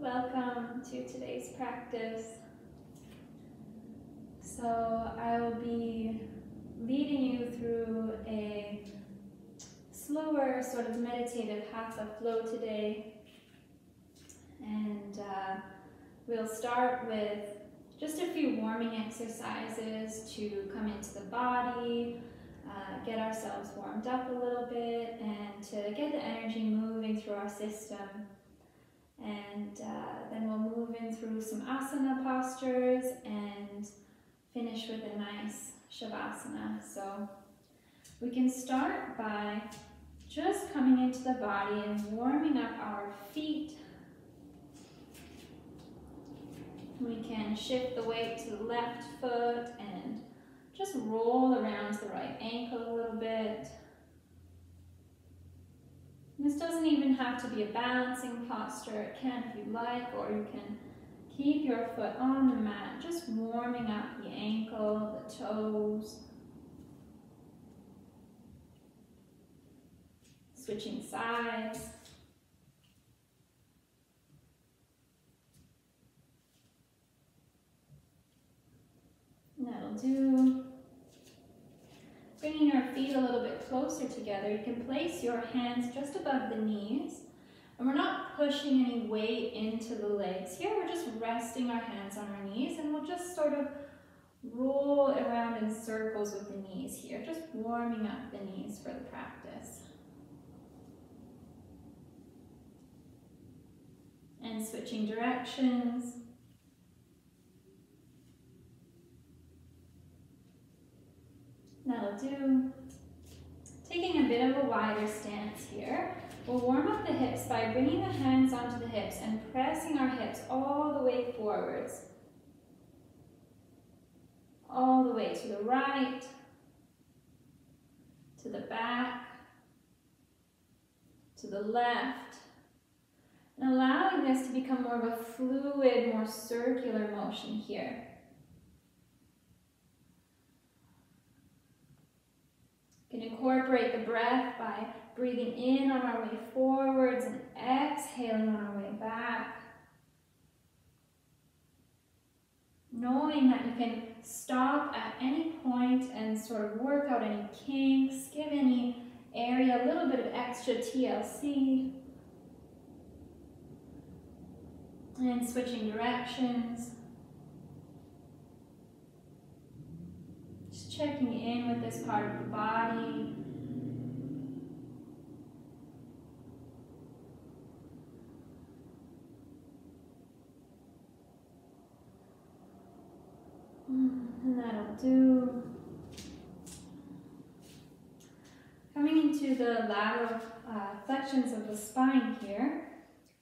Welcome to today's practice. So I will be leading you through a slower sort of meditative hatha flow today. And we'll start with just a few warming exercises to come into the body, get ourselves warmed up a little bit, and to get the energy moving through our system. And then we'll move in through some asana postures and finish with a nice shavasana. So we can start by just coming into the body and warming up our feet. We can shift the weight to the left foot and just roll around to the right ankle a little bit. This doesn't even have to be a balancing posture. It can if you like, or you can keep your foot on the mat, just warming up the ankle, the toes. Switching sides. And that'll do. Bringing your feet a little bit closer together, you can place your hands just above the knees. And we're not pushing any weight into the legs here, we're just resting our hands on our knees, and we'll just sort of roll around in circles with the knees here, just warming up the knees for the practice. And switching directions. That'll do. Taking a bit of a wider stance here, we'll warm up the hips by bringing the hands onto the hips and pressing our hips all the way forwards. All the way to the right, to the back, to the left. And allowing this to become more of a fluid, more circular motion here. You can incorporate the breath by breathing in on our way forwards and exhaling on our way back. Knowing that you can stop at any point and sort of work out any kinks, give any area a little bit of extra TLC. And switching directions. Just checking in with this part of the body. And that'll do. Coming into the lateral flexions of the spine here.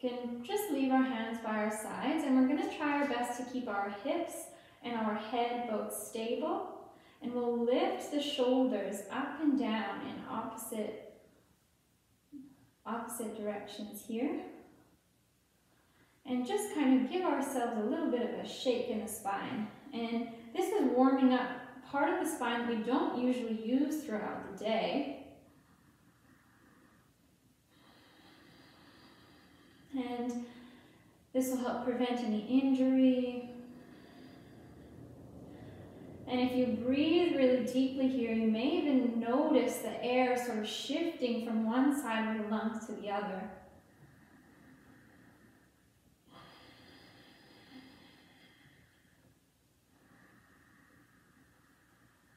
We can just leave our hands by our sides, and we're going to try our best to keep our hips and our head both stable. And we'll lift the shoulders up and down in opposite directions here. And just kind of give ourselves a little bit of a shake in the spine. And this is warming up part of the spine we don't usually use throughout the day. And this will help prevent any injury. And if you breathe really deeply here, you may even notice the air sort of shifting from one side of the lungs to the other.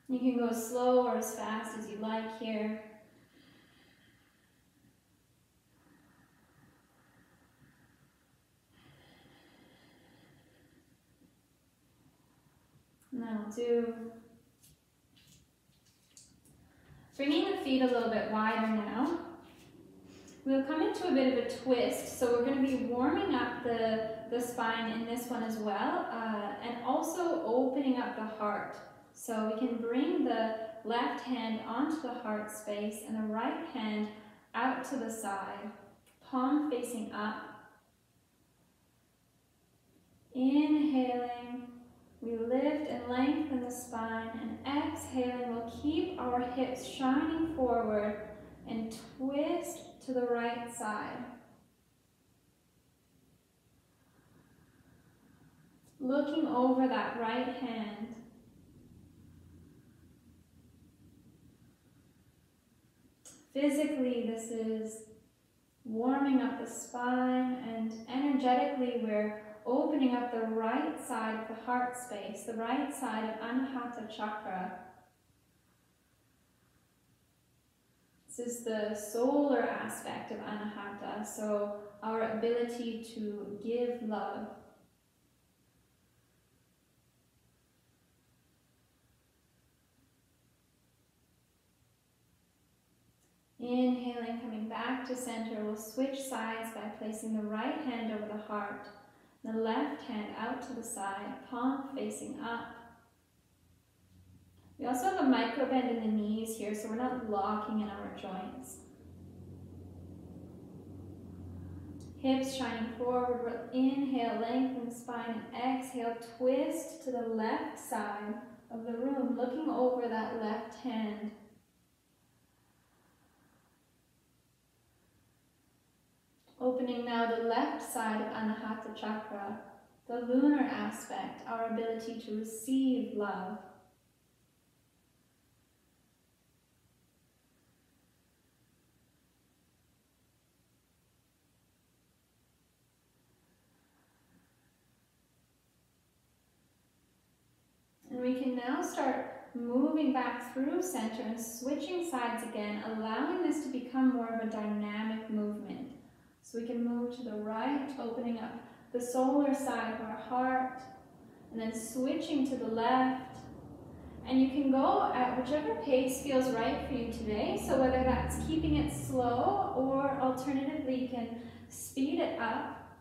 You can go as slow or as fast as you like here. And that'll do. Bringing the feet a little bit wider now. We'll come into a bit of a twist, so we're going to be warming up the spine in this one as well, and also opening up the heart. So we can bring the left hand onto the heart space and the right hand out to the side, palm facing up. Inhaling. We lift and lengthen the spine, and exhaling, we'll keep our hips shining forward and twist to the right side. looking over that right hand. Physically, this is warming up the spine, and energetically, we're opening up the right side of the heart space, the right side of Anahata Chakra. This is the solar aspect of Anahata, so our ability to give love. Inhaling, coming back to center, we'll switch sides by placing the right hand over the heart, the left hand out to the side, palm facing up. We also have a micro bend in the knees here, so we're not locking in our joints. Hips shining forward. We'll inhale, lengthen the spine, and exhale, twist to the left side of the room, looking over that left hand. Opening now the left side of Anahata Chakra, the lunar aspect, our ability to receive love. And we can now start moving back through center and switching sides again, allowing this to become more of a dynamic movement. So we can move to the right, opening up the solar side of our heart, and then switching to the left. And you can go at whichever pace feels right for you today. So whether that's keeping it slow, or alternatively you can speed it up.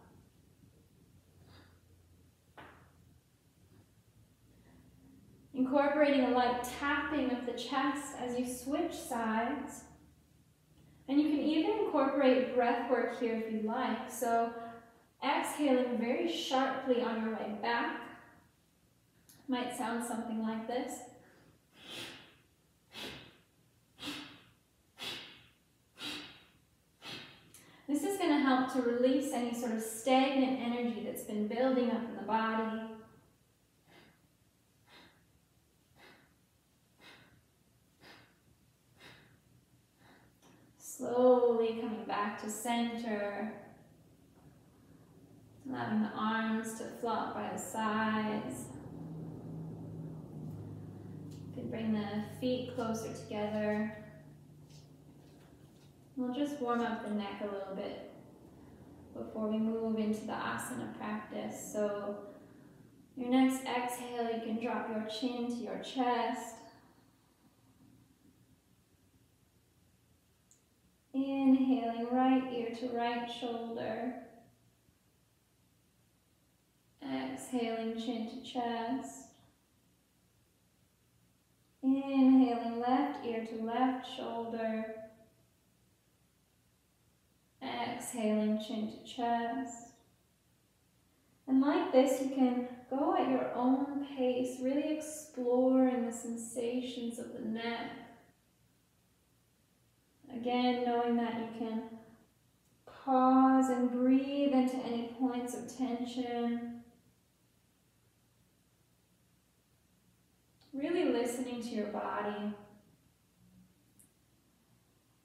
Incorporating a light tapping of the chest as you switch sides. And you can even incorporate breath work here if you like. So exhaling very sharply on your way back. Might sound something like this. This is going to help to release any sort of stagnant energy that's been building up in the body. Slowly coming back to center, allowing the arms to flop by the sides. You can bring the feet closer together. We'll just warm up the neck a little bit before we move into the asana practice. So your next exhale, you can drop your chin to your chest. Inhaling, right ear to right shoulder. Exhaling, chin to chest. Inhaling, left ear to left shoulder. Exhaling, chin to chest. And like this, you can go at your own pace, really exploring the sensations of the neck. Again, knowing that you can pause and breathe into any points of tension. Really listening to your body.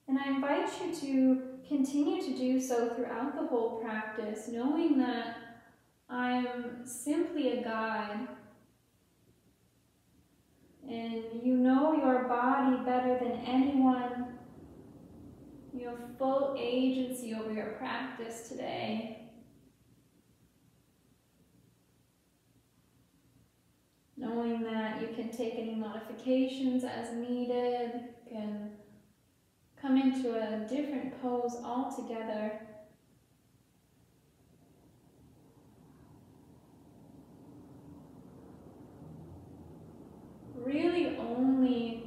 And I invite you to continue to do so throughout the whole practice, knowing that I'm simply a guide. And you know your body better than anyone. You have full agency over your practice today. Knowing that you can take any modifications as needed, you can come into a different pose altogether. Really only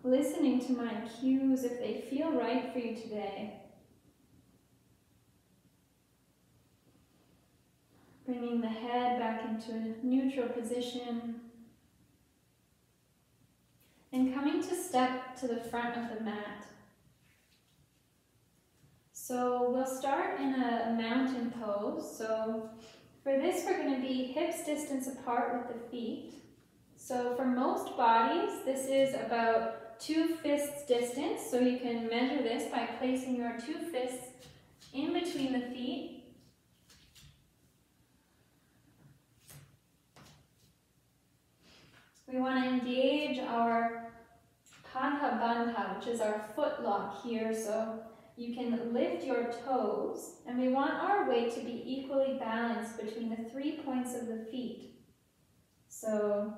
listening to my cues if they feel right for you today. Bringing the head back into a neutral position. And coming to step to the front of the mat. So we'll start in a mountain pose. So For this, we're going to be hips distance apart with the feet. So for most bodies, this is about 2 fists distance. So you can measure this by placing your 2 fists in between the feet. We want to engage our Padha Bandha, which is our foot lock here. So you can lift your toes, and we want our weight to be equally balanced between the 3 points of the feet. So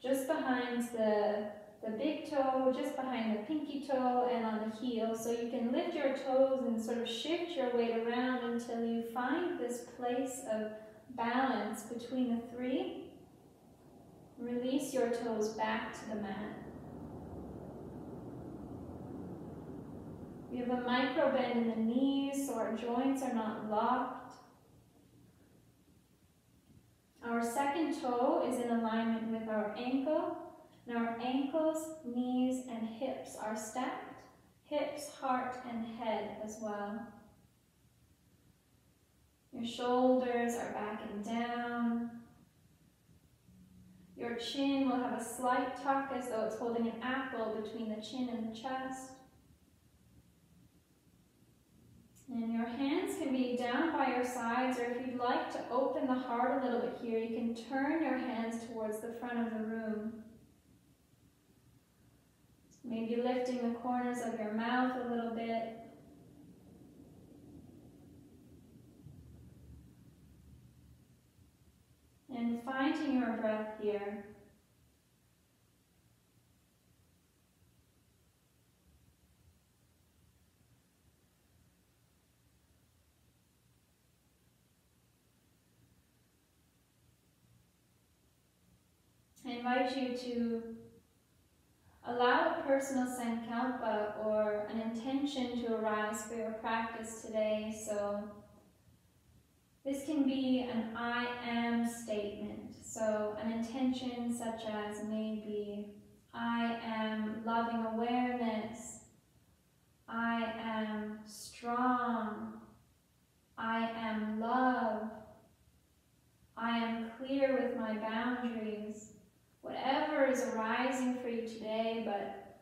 just behind the big toe, just behind the pinky toe, and on the heel. So you can lift your toes and sort of shift your weight around until you find this place of balance between the 3. Release your toes back to the mat. We have a micro bend in the knees so our joints are not locked. Our second toe is in alignment with our ankle, and our ankles, knees, and hips are stacked. Hips, heart, and head as well. Your shoulders are back and down. Your chin will have a slight tuck as though it's holding an apple between the chin and the chest. And your hands can be down by your sides, or if you'd like to open the heart a little bit here, you can turn your hands towards the front of the room. Maybe lifting the corners of your mouth a little bit. And finding your breath here. I invite you to allow a personal sankalpa or an intention to arise for your practice today. So this can be an I am statement. So an intention such as maybe I am loving awareness, I am strong, I am love, I am clear with my boundaries. Whatever is arising for you today, but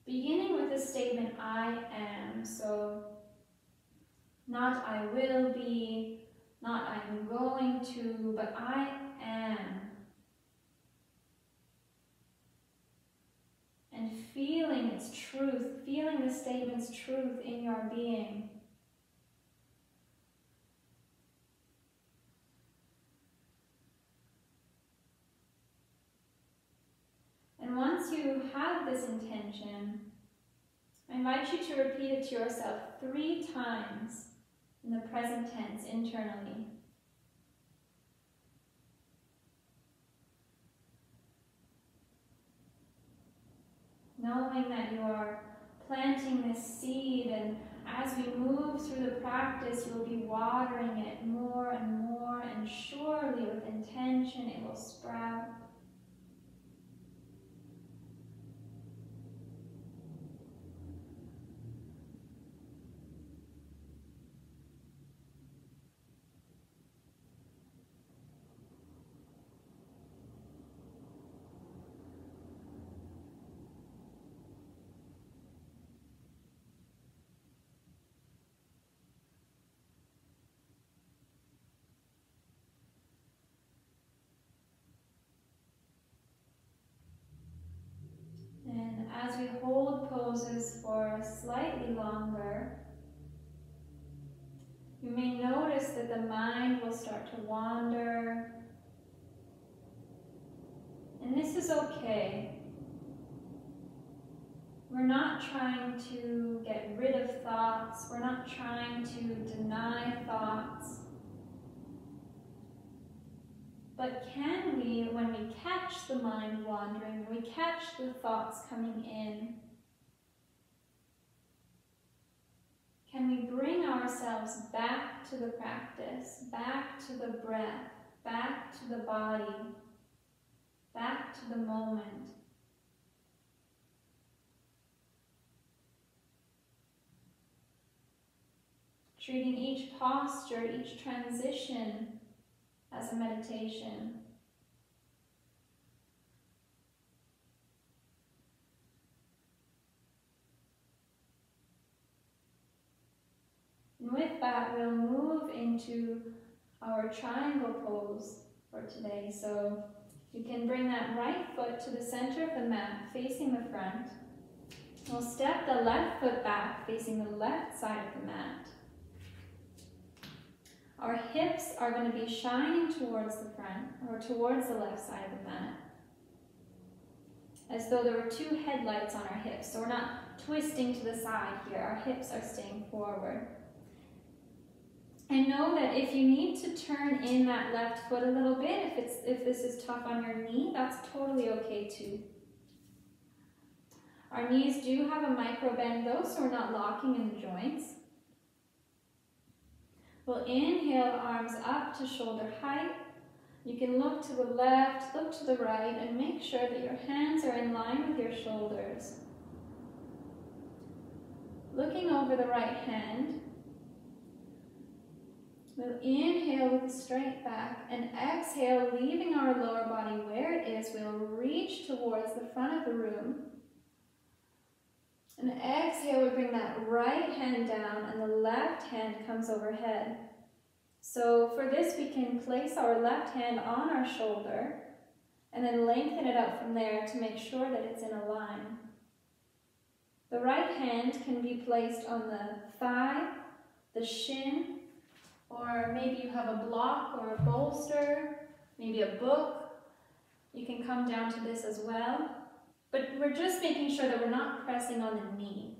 beginning with the statement I am. So not I will be, not I'm going to, but I am. And feeling its truth, feeling the statement's truth in your being. And once you have this intention, I invite you to repeat it to yourself 3 times in the present tense internally. Knowing that you are planting this seed, and as we move through the practice, you'll be watering it more, and surely with intention it will sprout. And as we hold poses for slightly longer, you may notice that the mind will start to wander. And this is okay. We're not trying to get rid of thoughts. We're not trying to deny thoughts. But can we, when we catch the mind wandering, when we catch the thoughts coming in, can we bring ourselves back to the practice, back to the breath, back to the body, back to the moment? Treating each posture, each transition as a meditation. And with that, we'll move into our triangle pose for today. So you can bring that right foot to the center of the mat, facing the front. We'll step the left foot back, facing the left side of the mat. Our hips are going to be shining towards the front, or towards the left side of the mat, as though there were two headlights on our hips. So we're not twisting to the side here. Our hips are staying forward. And know that if you need to turn in that left foot a little bit, if this is tough on your knee, that's totally okay too. Our knees do have a micro bend though, so we're not locking in the joints. We'll inhale, arms up to shoulder height. You can look to the left, look to the right, and make sure that your hands are in line with your shoulders. Looking over the right hand, we'll inhale with a straight back and exhale, leaving our lower body where it is. We'll reach towards the front of the room. And exhale, we bring that right hand down and the left hand comes overhead. So for this, we can place our left hand on our shoulder and then lengthen it out from there to make sure that it's in a line. The right hand can be placed on the thigh, the shin, or maybe you have a block or a bolster, maybe a book. You can come down to this as well. But we're just making sure that we're not pressing on the knee.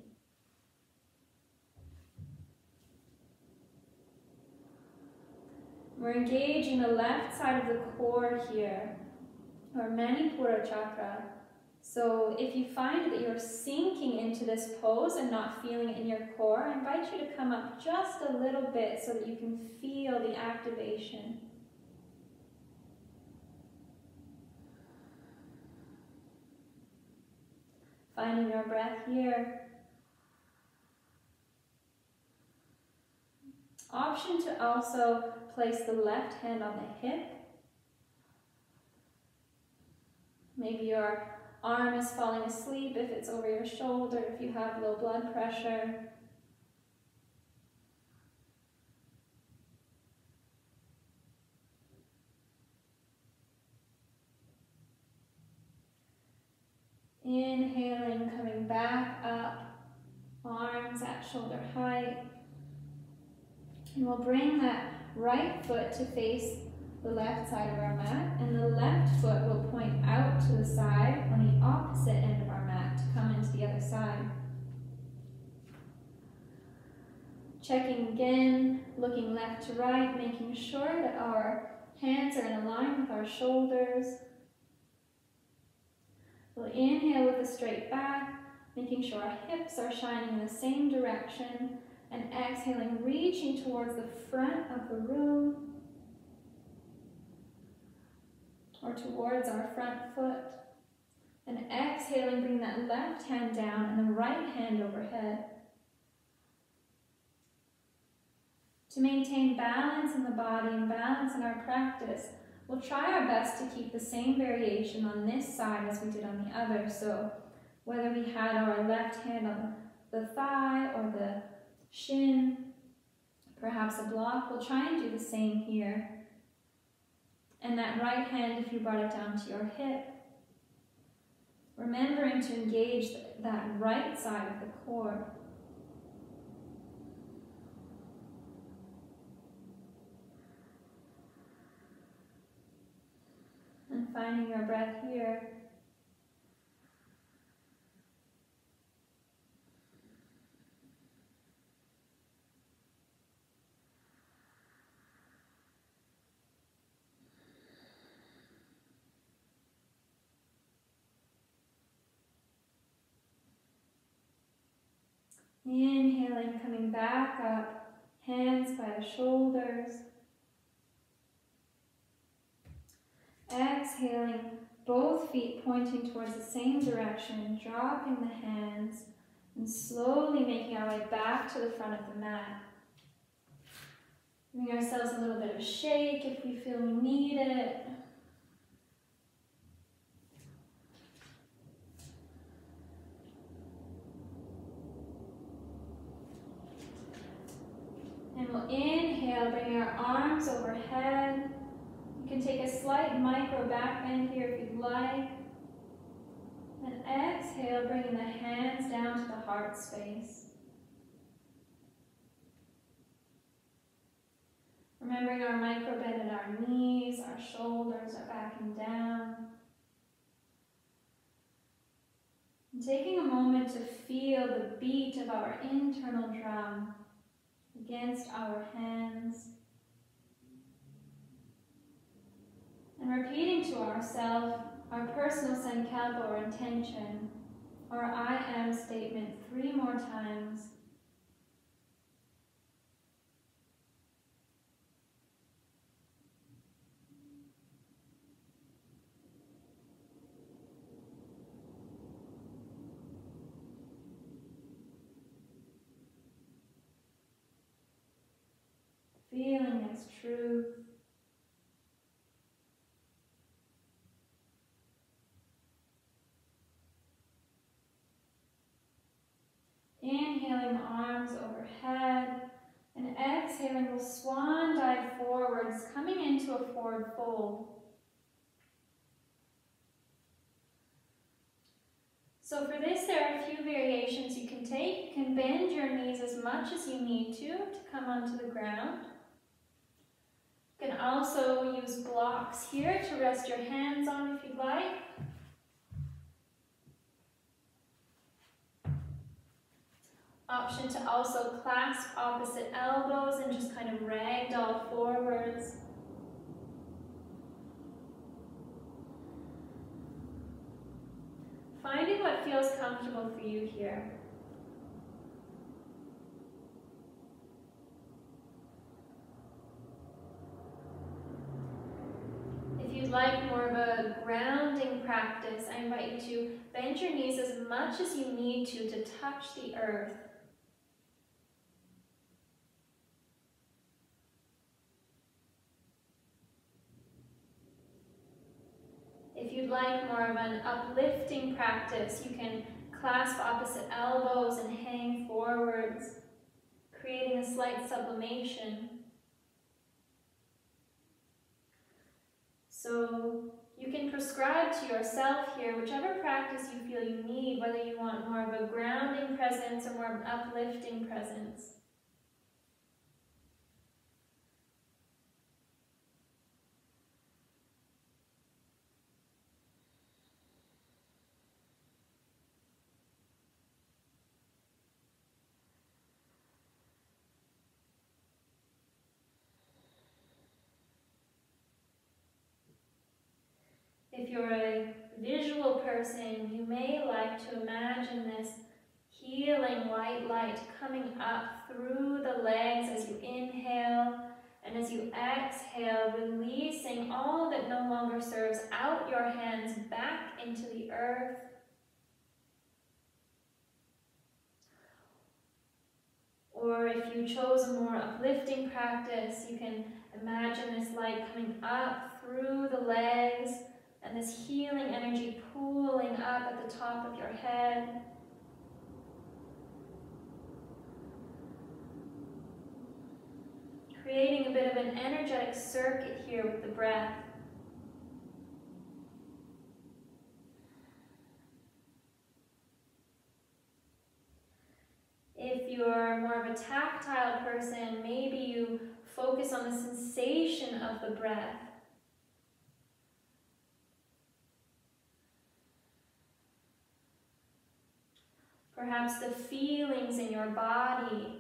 We're engaging the left side of the core here, or Manipura chakra. So if you find that you're sinking into this pose and not feeling it in your core, I invite you to come up just a little bit so that you can feel the activation. Finding your breath here. Option to also place the left hand on the hip. Maybe your arm is falling asleep if it's over your shoulder, if you have low blood pressure. Inhaling, coming back up, arms at shoulder height. And we'll bring that right foot to face the left side of our mat, and the left foot will point out to the side on the opposite end of our mat to come into the other side. Checking again, looking left to right, making sure that our hands are in line with our shoulders. We'll inhale with a straight back, making sure our hips are shining in the same direction, and exhaling, reaching towards the front of the room or towards our front foot. And exhaling, bring that left hand down and the right hand overhead. To maintain balance in the body and balance in our practice, we'll try our best to keep the same variation on this side as we did on the other. So whether we had our left hand on the thigh or the shin, perhaps a block, we'll try and do the same here. And that right hand, if you brought it down to your hip, remembering to engage that right side of the core. And finding your breath here. Inhaling, coming back up, hands by the shoulders. Exhaling, both feet pointing towards the same direction, dropping the hands, and slowly making our way back to the front of the mat. Giving ourselves a little bit of shake if we feel we need it. And we'll inhale, bring our arms overhead. You can take a slight micro back bend here if you'd like. And exhale, bringing the hands down to the heart space. Remembering our micro bend at our knees, our shoulders are backing down. And taking a moment to feel the beat of our internal drum against our hands. And repeating to ourselves our personal sankalpa or intention, or I am statement 3 more times. Feeling its truth. Inhaling, arms overhead, and exhaling, we'll swan dive forwards, coming into a forward fold. So for this, there are a few variations you can take. You can bend your knees as much as you need to come onto the ground. You can also use blocks here to rest your hands on if you'd like. Option to also clasp opposite elbows and just kind of ragdoll forwards. Finding what feels comfortable for you here. If you'd like more of a grounding practice, I invite you to bend your knees as much as you need to touch the earth. If you'd like more of an uplifting practice, you can clasp opposite elbows and hang forwards, creating a slight sublimation. So you can prescribe to yourself here whichever practice you feel you need, whether you want more of a grounding presence or more of an uplifting presence. If you're a visual person, you may like to imagine this healing white light coming up through the legs as you inhale, and as you exhale, releasing all that no longer serves out your hands back into the earth. Or if you chose a more uplifting practice, you can imagine this light coming up through the legs, and this healing energy pooling up at the top of your head. Creating a bit of an energetic circuit here with the breath. If you're more of a tactile person, maybe you focus on the sensation of the breath. Perhaps the feelings in your body,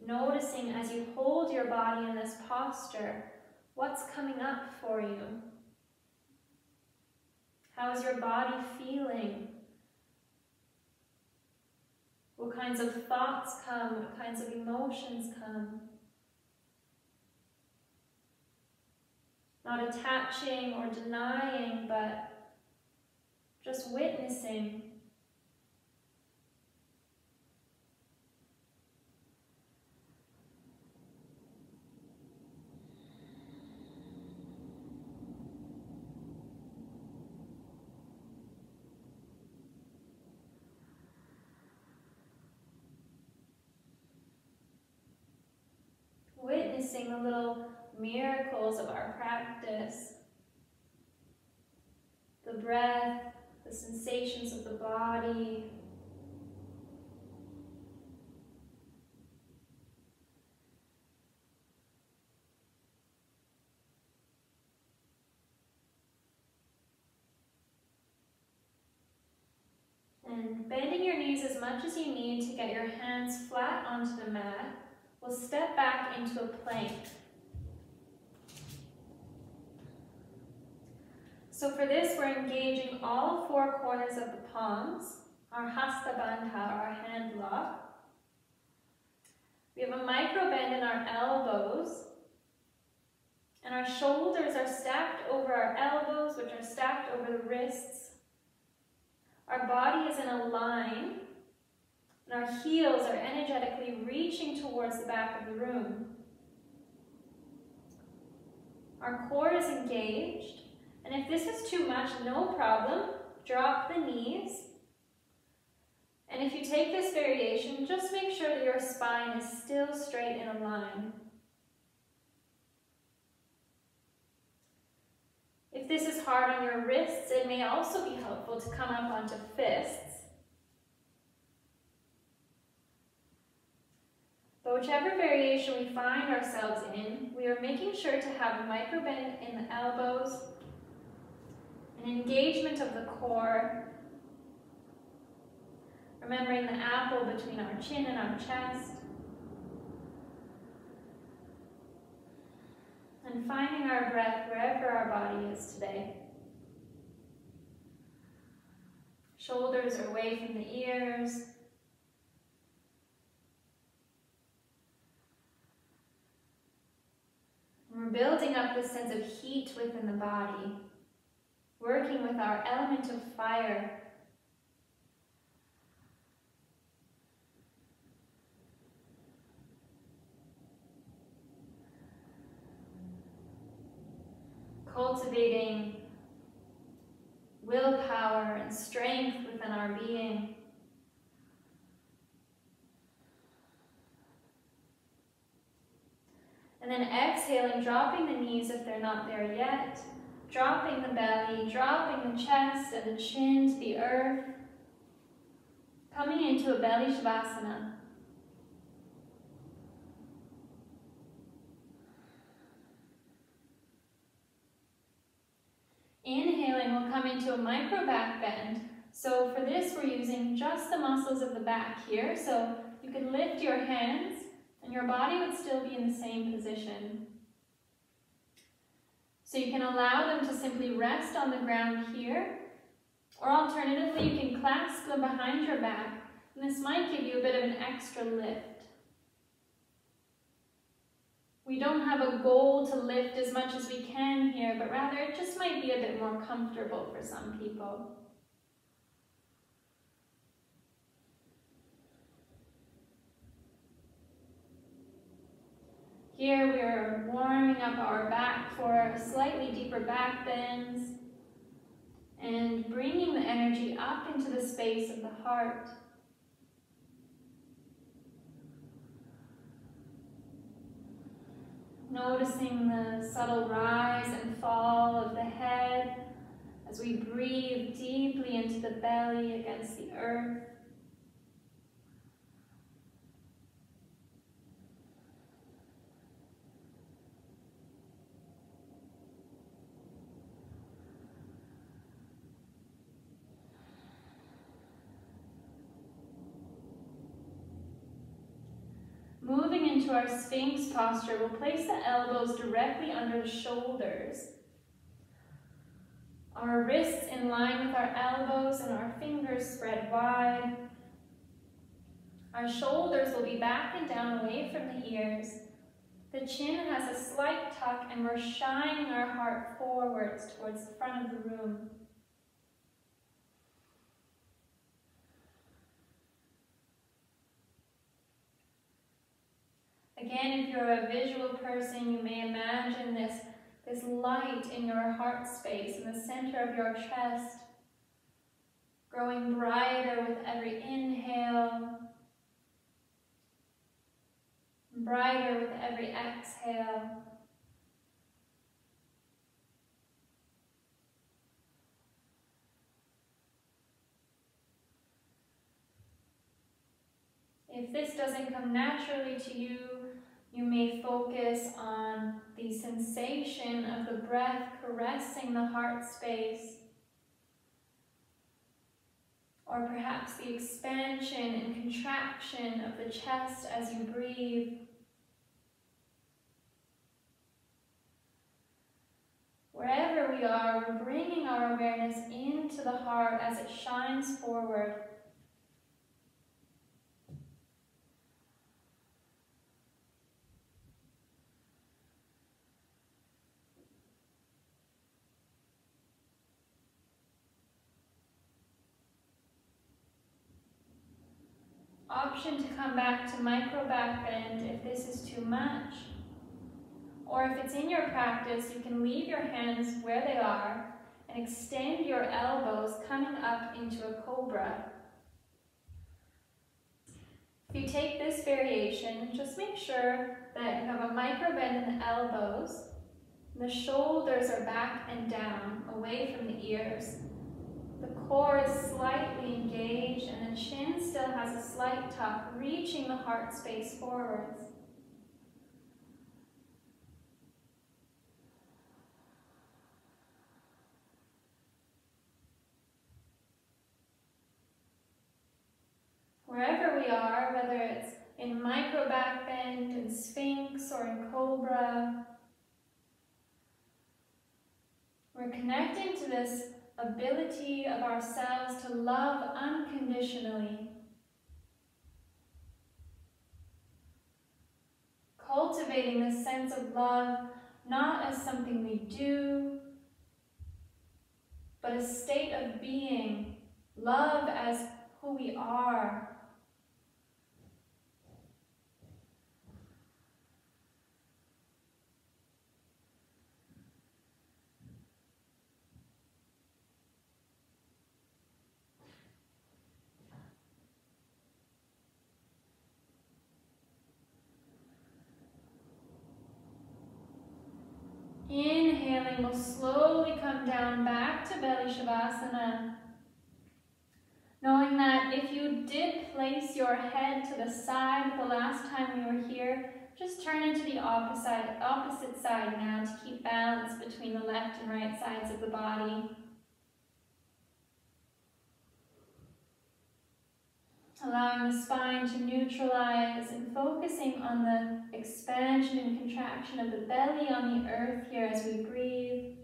noticing as you hold your body in this posture, what's coming up for you? How is your body feeling? What kinds of thoughts come? What kinds of emotions come? Not attaching or denying, but just witnessing. witnessing the little miracles of our practice. The breath, the sensations of the body. And bending your knees as much as you need to get your hands flat onto the mat, we'll step back into a plank. So for this, we're engaging all four corners of the palms, our Hasta Bandha, our hand lock. We have a micro bend in our elbows, and our shoulders are stacked over our elbows, which are stacked over the wrists. Our body is in a line, and our heels are energetically reaching towards the back of the room. Our core is engaged, and if this is too much, no problem, drop the knees. And if you take this variation, just make sure that your spine is still straight in a line. If this is hard on your wrists, it may also be helpful to come up onto fists. But whichever variation we find ourselves in, we are making sure to have a micro bend in the elbows, an engagement of the core, remembering the apple between our chin and our chest, and finding our breath wherever our body is today. Shoulders are away from the ears. And we're building up this sense of heat within the body, working with our element of fire. Cultivating willpower and strength within our being. And then exhaling, dropping the knees if they're not there yet, dropping the belly, dropping the chest and the chin to the earth, coming into a belly shavasana. Inhaling, we'll come into a micro back bend. So for this, we're using just the muscles of the back here. So you can lift your hands and your body would still be in the same position. So you can allow them to simply rest on the ground here, or alternatively, you can clasp them behind your back, and this might give you a bit of an extra lift. We don't have a goal to lift as much as we can here, but rather it just might be a bit more comfortable for some people. Here we are warming up our back for slightly deeper back bends and bringing the energy up into the space of the heart. Noticing the subtle rise and fall of the head as we breathe deeply into the belly against the earth. Moving into our Sphinx posture, we'll place the elbows directly under the shoulders. Our wrists in line with our elbows and our fingers spread wide. Our shoulders will be back and down away from the ears. The chin has a slight tuck and we're shining our heart forwards towards the front of the room. Again, if you're a visual person, you may imagine this light in your heart space, in the center of your chest, growing brighter with every inhale, brighter with every exhale. If this doesn't come naturally to you, you may focus on the sensation of the breath caressing the heart space, or perhaps the expansion and contraction of the chest as you breathe. Wherever we are, we're bringing our awareness into the heart as it shines forward. Option to come back to micro back bend if this is too much. Or if it's in your practice, you can leave your hands where they are and extend your elbows coming up into a cobra. If you take this variation, just make sure that you have a micro bend in the elbows. The shoulders are back and down, away from the ears. The core is slightly engaged and the chin still has a slight tuck, reaching the heart space forwards. Wherever we are, whether it's in micro back bend, in Sphinx, or in Cobra, we're connecting to this ability of ourselves to love unconditionally. Cultivating this sense of love not as something we do, but a state of being. Love as who we are. Inhaling, we'll slowly come down back to Belly Shavasana. Knowing that if you did place your head to the side the last time we were here, just turn into the opposite side now to keep balance between the left and right sides of the body. Allowing the spine to neutralize and focusing on the expansion and contraction of the belly on the earth here as we breathe.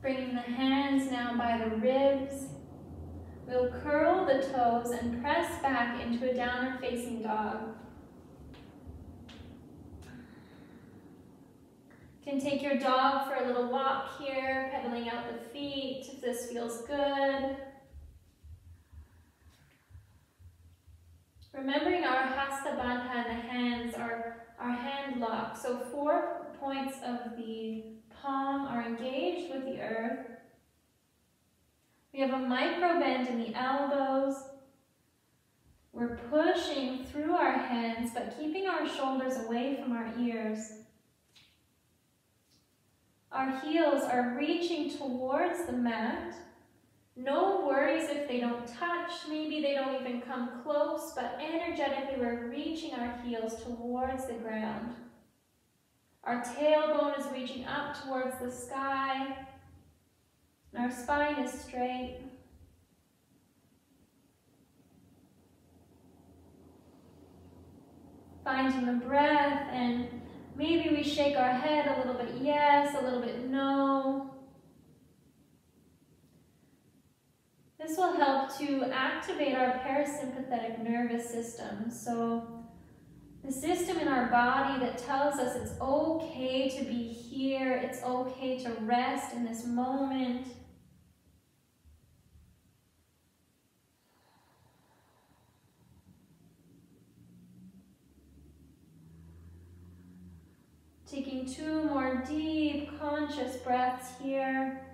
Bringing the hands now by the ribs. We'll curl the toes and press back into a downward facing dog. You can take your dog for a little walk here, pedaling out the feet if this feels good. Remembering our Hasta Bandha in the hands, our hand lock. So 4 points of the palm are engaged with the earth. We have a micro bend in the elbows. We're pushing through our hands, but keeping our shoulders away from our ears. Our heels are reaching towards the mat. No worries if they don't touch, maybe they don't even come close, but energetically we're reaching our heels towards the ground. Our tailbone is reaching up towards the sky. And our spine is straight. Finding the breath, and maybe we shake our head a little bit yes, a little bit no. This will help to activate our parasympathetic nervous system. So the system in our body that tells us it's okay to be here, it's okay to rest in this moment. Taking 2 more deep, conscious breaths here.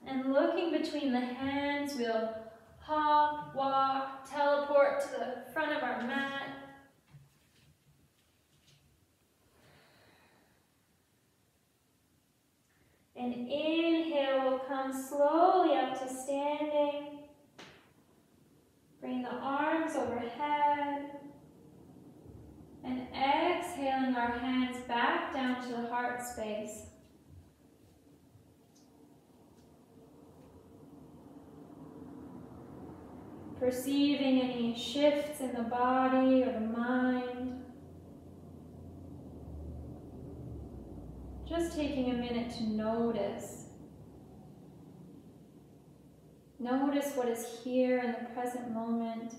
And looking between the hands, we'll hop, walk, teleport to the front of our mat. And inhale, we'll come slowly up to standing. Bring the arms overhead. And exhaling our hands back down to the heart space. Perceiving any shifts in the body or the mind. Just taking a minute to notice. Notice what is here in the present moment.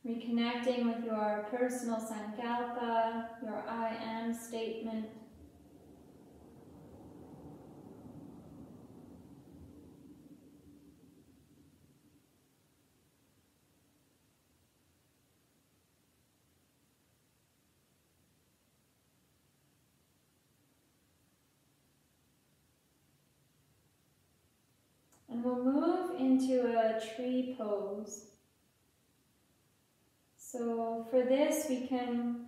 Reconnecting with your personal sankalpa, your I am statement. And we'll move into a tree pose. So for this, we can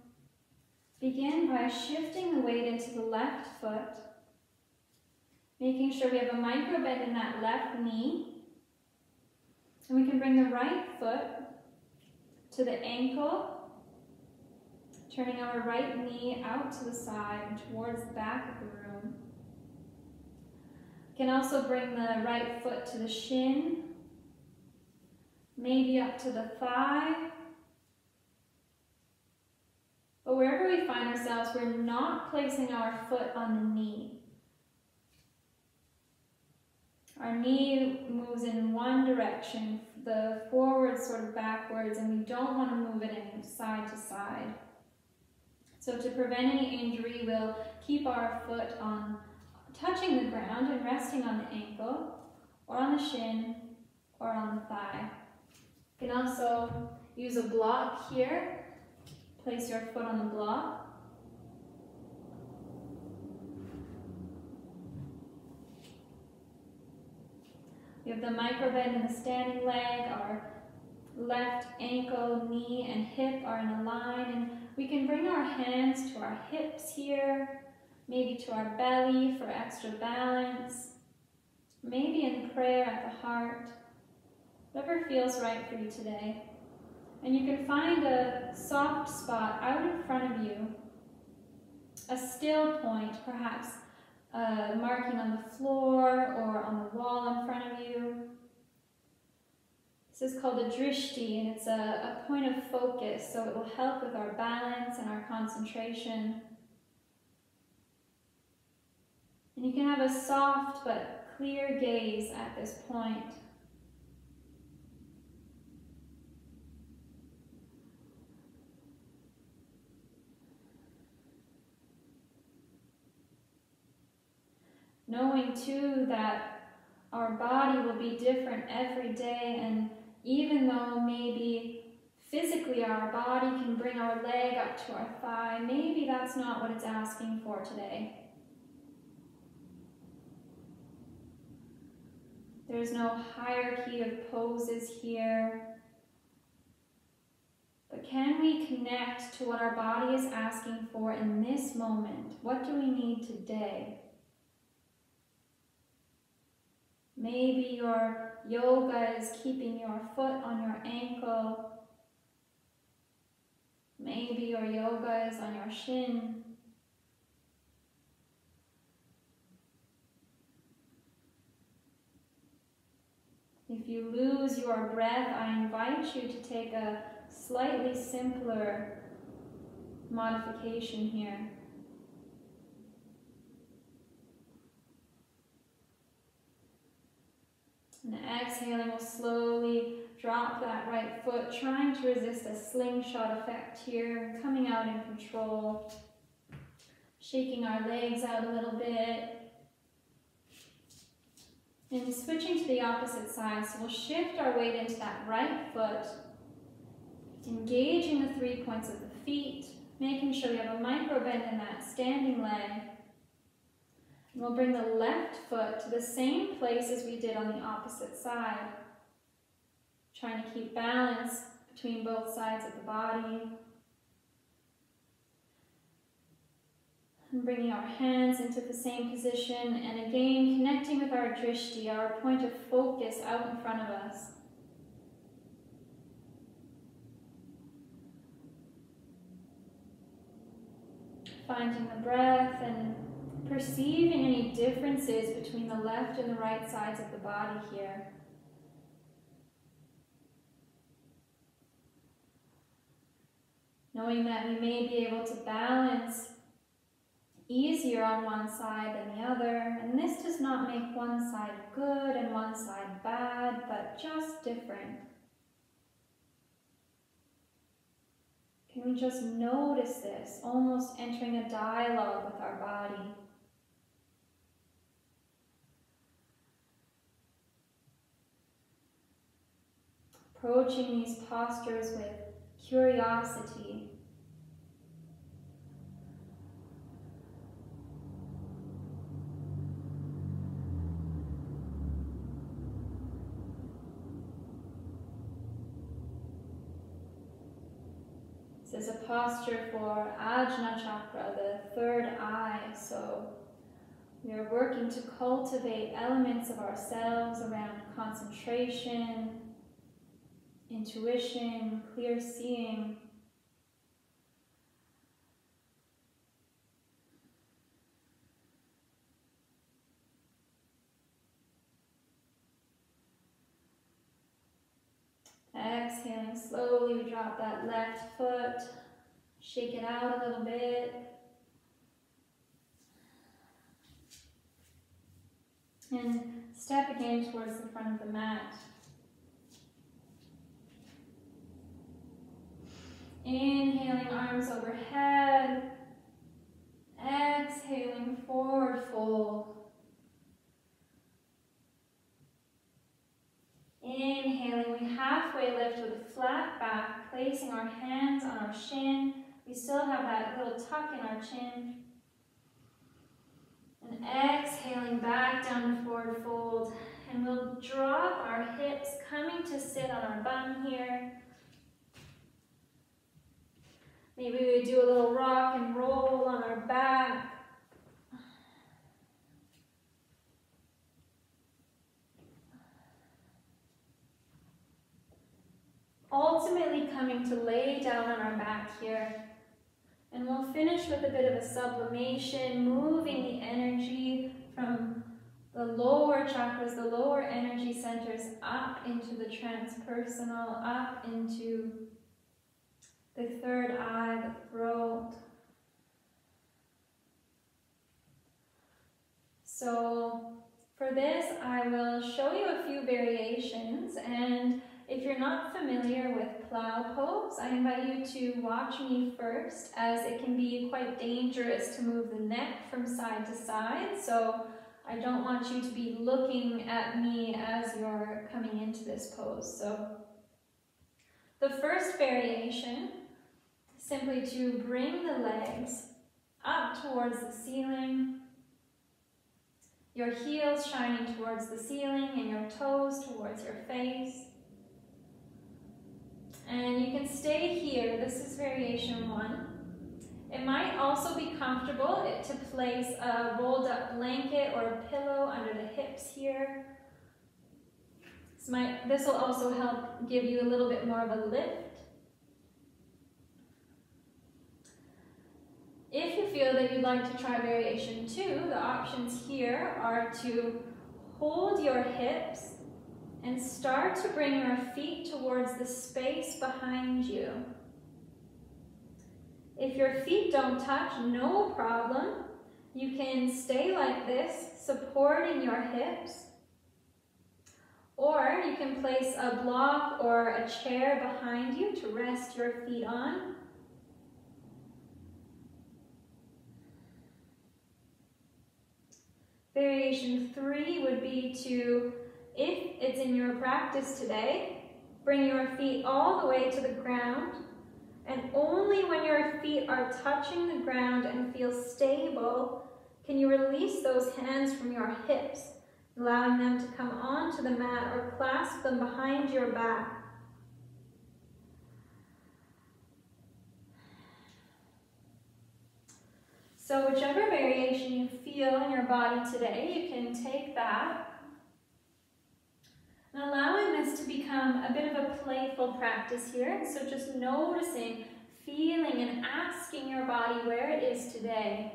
begin by shifting the weight into the left foot, making sure we have a micro bend in that left knee. And we can bring the right foot to the ankle, turning our right knee out to the side and towards the back of the room. We can also bring the right foot to the shin, maybe up to the thigh. But wherever we find ourselves, we're not placing our foot on the knee. Our knee moves in one direction, the forward sort of backwards, and we don't want to move it in side to side. So to prevent any injury, we'll keep our foot on touching the ground and resting on the ankle, or on the shin, or on the thigh. You can also use a block here. Place your foot on the block. We have the micro bend in the standing leg. Our left ankle, knee, and hip are in a line. And we can bring our hands to our hips here, maybe to our belly for extra balance, maybe in prayer at the heart. Whatever feels right for you today. And you can find a soft spot out in front of you, a still point, perhaps marking on the floor or on the wall in front of you. This is called a drishti, and it's a point of focus, so it will help with our balance and our concentration. And you can have a soft but clear gaze at this point. Knowing too that our body will be different every day, and even though maybe physically our body can bring our leg up to our thigh, maybe that's not what it's asking for today. There's no hierarchy of poses here. But can we connect to what our body is asking for in this moment? What do we need today? Maybe your yoga is keeping your foot on your ankle. Maybe your yoga is on your shin. If you lose your breath, I invite you to take a slightly simpler modification here. And exhaling, we'll slowly drop that right foot, trying to resist a slingshot effect here, coming out in control, shaking our legs out a little bit. And switching to the opposite side, so we'll shift our weight into that right foot, engaging the 3 points of the feet, making sure we have a micro bend in that standing leg. And we'll bring the left foot to the same place as we did on the opposite side, trying to keep balance between both sides of the body. And bringing our hands into the same position, and again connecting with our drishti, our point of focus out in front of us. Finding the breath and perceiving any differences between the left and the right sides of the body here. Knowing that we may be able to balance easier on one side than the other, and this does not make one side good and one side bad, but just different. Can we just notice this, almost entering a dialogue with our body? Approaching these postures with curiosity. This is a posture for Ajna Chakra, the third eye. So we are working to cultivate elements of ourselves around concentration, intuition, clear seeing. Exhaling slowly, we drop that left foot, shake it out a little bit. And step again towards the front of the mat. Inhaling, arms overhead. Exhaling, forward fold. Inhaling, we halfway lift with a flat back, placing our hands on our shin. We still have that little tuck in our chin. And exhaling back down to forward fold. And we'll drop our hips, coming to sit on our bum here. Maybe we do a little rock and roll on our back. Ultimately coming to lay down on our back here. And we'll finish with a bit of a sublimation, moving the energy from the lower chakras, the lower energy centers, up into the transpersonal, up into the third eye, the throat. So for this, I will show you a few variations, and if you're not familiar with plow pose, I invite you to watch me first, as it can be quite dangerous to move the neck from side to side. So I don't want you to be looking at me as you're coming into this pose. So the first variation, simply to bring the legs up towards the ceiling, your heels shining towards the ceiling and your toes towards your face. And you can stay here. This is variation 1. It might also be comfortable to place a rolled up blanket or a pillow under the hips here. This will also help give you a little bit more of a lift. If you feel that you'd like to try variation 2, the options here are to hold your hips and start to bring your feet towards the space behind you. If your feet don't touch, no problem. You can stay like this, supporting your hips. Or you can place a block or a chair behind you to rest your feet on. Variation 3 would be to, if it's in your practice today, bring your feet all the way to the ground, and only when your feet are touching the ground and feel stable, can you release those hands from your hips, allowing them to come onto the mat or clasp them behind your back. So whichever variation you feel in your body today, you can take that. And allowing this to become a bit of a playful practice here. So just noticing, feeling, and asking your body where it is today.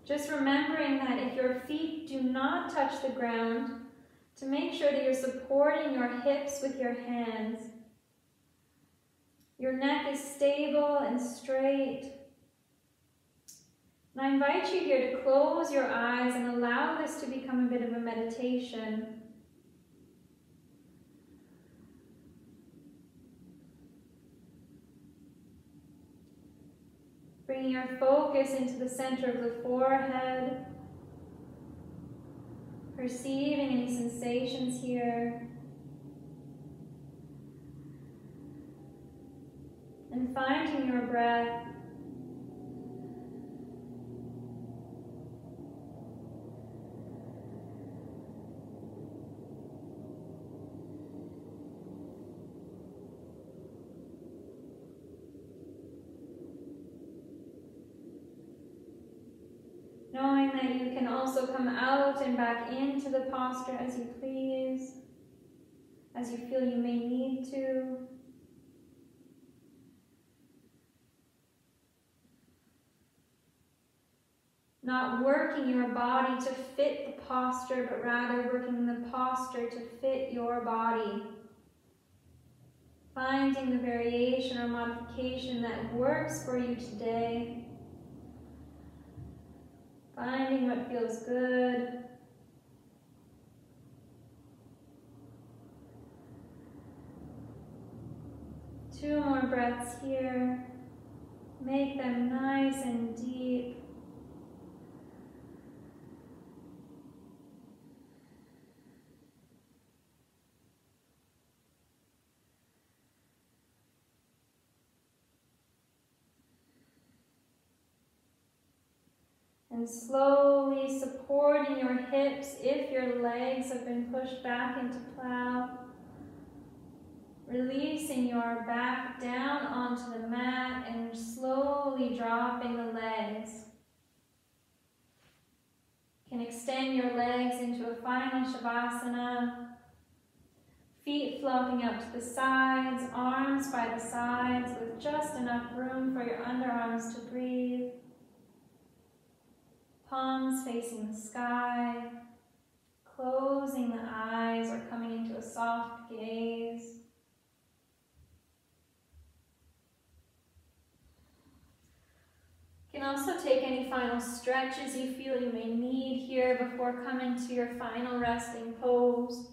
Just remembering that if your feet do not touch the ground, to make sure that you're supporting your hips with your hands. Your neck is stable and straight. And I invite you here to close your eyes and allow this to become a bit of a meditation. Bringing your focus into the center of the forehead. Perceiving any sensations here. And finding your breath. Knowing that you can also come out and back into the posture as you please, as you feel you may need to. Not working your body to fit the posture, but rather working the posture to fit your body. Finding the variation or modification that works for you today. Finding what feels good. Two more breaths here. Make them nice and deep. And slowly supporting your hips if your legs have been pushed back into plow. Releasing your back down onto the mat and slowly dropping the legs. You can extend your legs into a final Shavasana. Feet flopping out to the sides, arms by the sides with just enough room for your underarms to breathe. Palms facing the sky, closing the eyes or coming into a soft gaze. You can also take any final stretches you feel you may need here before coming to your final resting pose.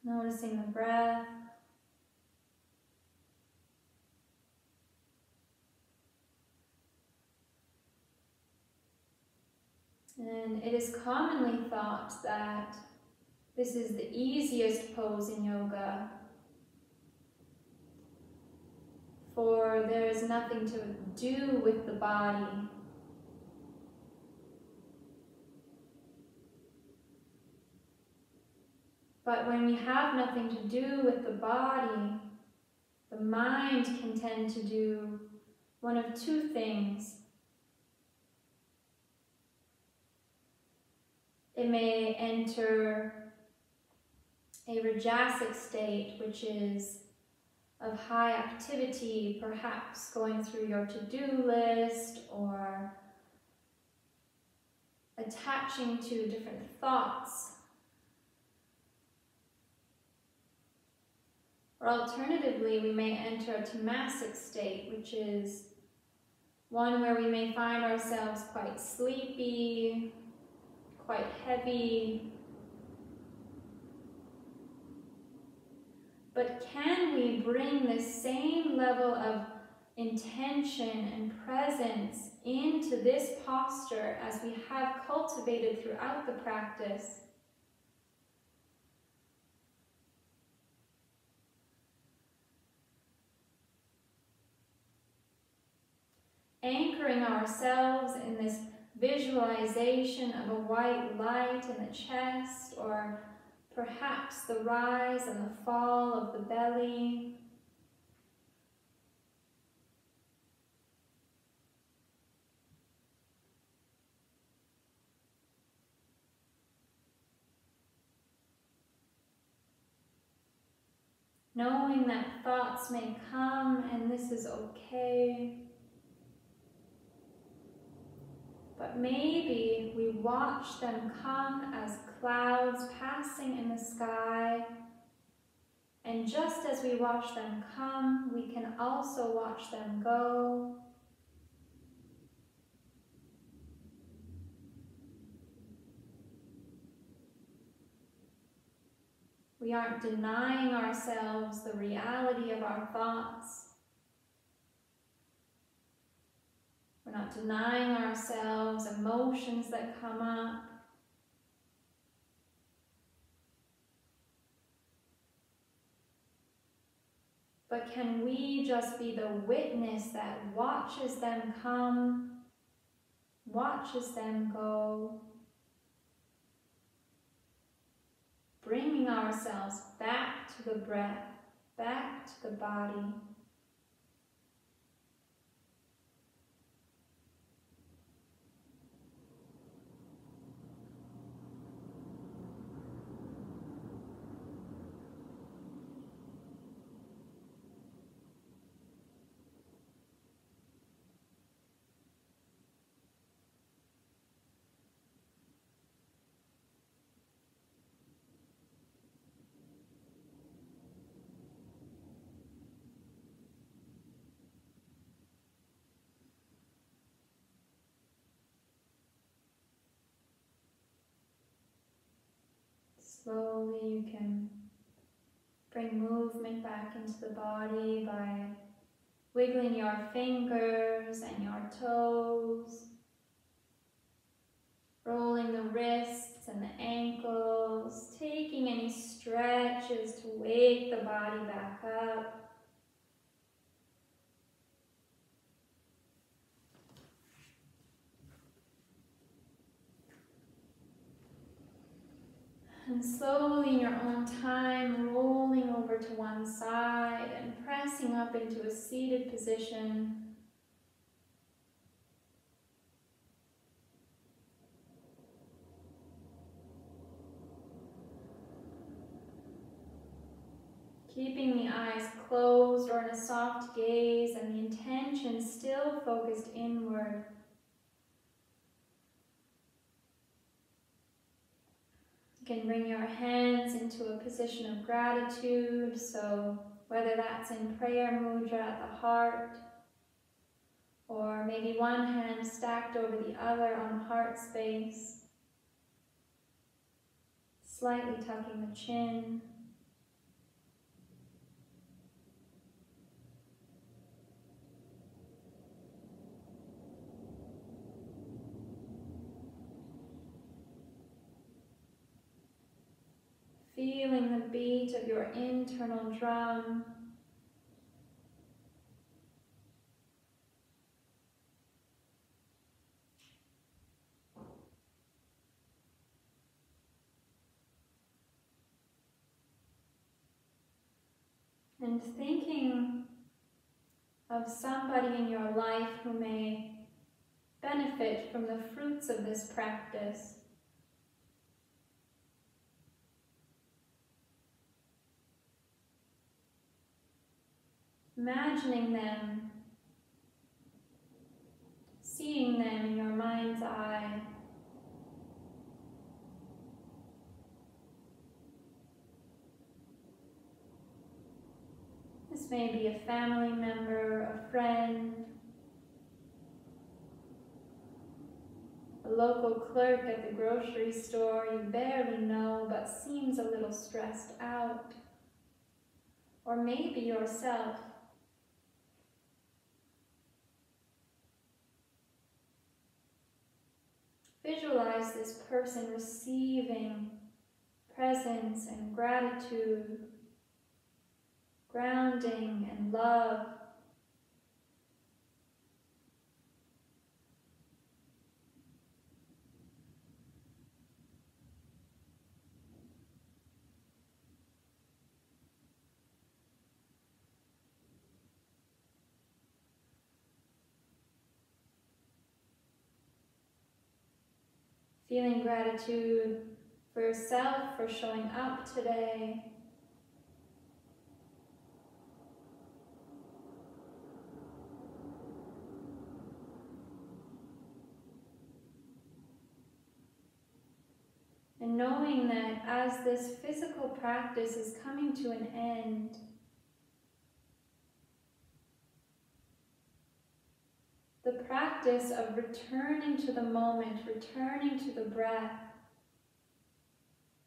Noticing the breath. And it is commonly thought that this is the easiest pose in yoga, for there is nothing to do with the body. But when we have nothing to do with the body, the mind can tend to do one of two things. It may enter a rajasic state, which is of high activity, perhaps going through your to-do list or attaching to different thoughts Or alternatively, we may enter a tamasic state, which is one where we may find ourselves quite sleepy, quite heavy. But can we bring the same level of intention and presence into this posture as we have cultivated throughout the practice? Anchoring ourselves in this visualization of a white light in the chest, or perhaps the rise and the fall of the belly. Knowing that thoughts may come and this is okay. But maybe we watch them come as clouds passing in the sky. And just as we watch them come, we can also watch them go. We aren't denying ourselves the reality of our thoughts. We're not denying ourselves emotions that come up. But can we just be the witness that watches them come, watches them go, bringing ourselves back to the breath, back to the body. Slowly you can bring movement back into the body by wiggling your fingers and your toes, rolling the wrists and the ankles, taking any stretches to wake the body back up. And slowly in your own time, rolling over to one side and pressing up into a seated position. Keeping the eyes closed or in a soft gaze and the intention still focused inward. You can bring your hands into a position of gratitude, so whether that's in prayer mudra at the heart, or maybe one hand stacked over the other on heart space, slightly tucking the chin. Feeling the beat of your internal drum. And thinking of somebody in your life who may benefit from the fruits of this practice. Imagining them, seeing them in your mind's eye. may be a family member, a friend, a local clerk at the grocery store you barely know but seems a little stressed out. Or maybe yourself. Visualize this person receiving presence and gratitude, grounding and love. Feeling gratitude for yourself for showing up today. And knowing that as this physical practice is coming to an end, the practice of returning to the moment, returning to the breath,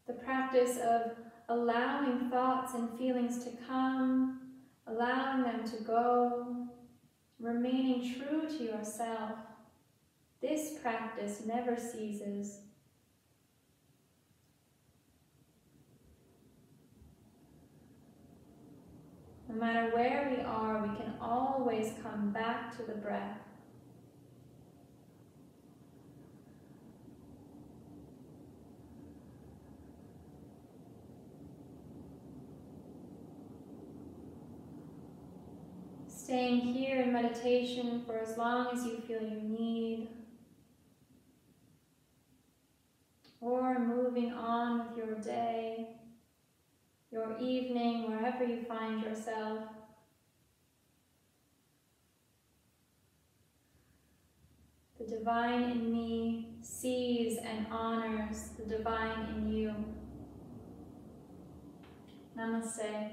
the practice of allowing thoughts and feelings to come, allowing them to go, remaining true to yourself, this practice never ceases. No matter where we are, we can always come back to the breath. Staying here in meditation for as long as you feel you need, or moving on with your day, your evening, wherever you find yourself. The divine in me sees and honors the divine in you. Namaste.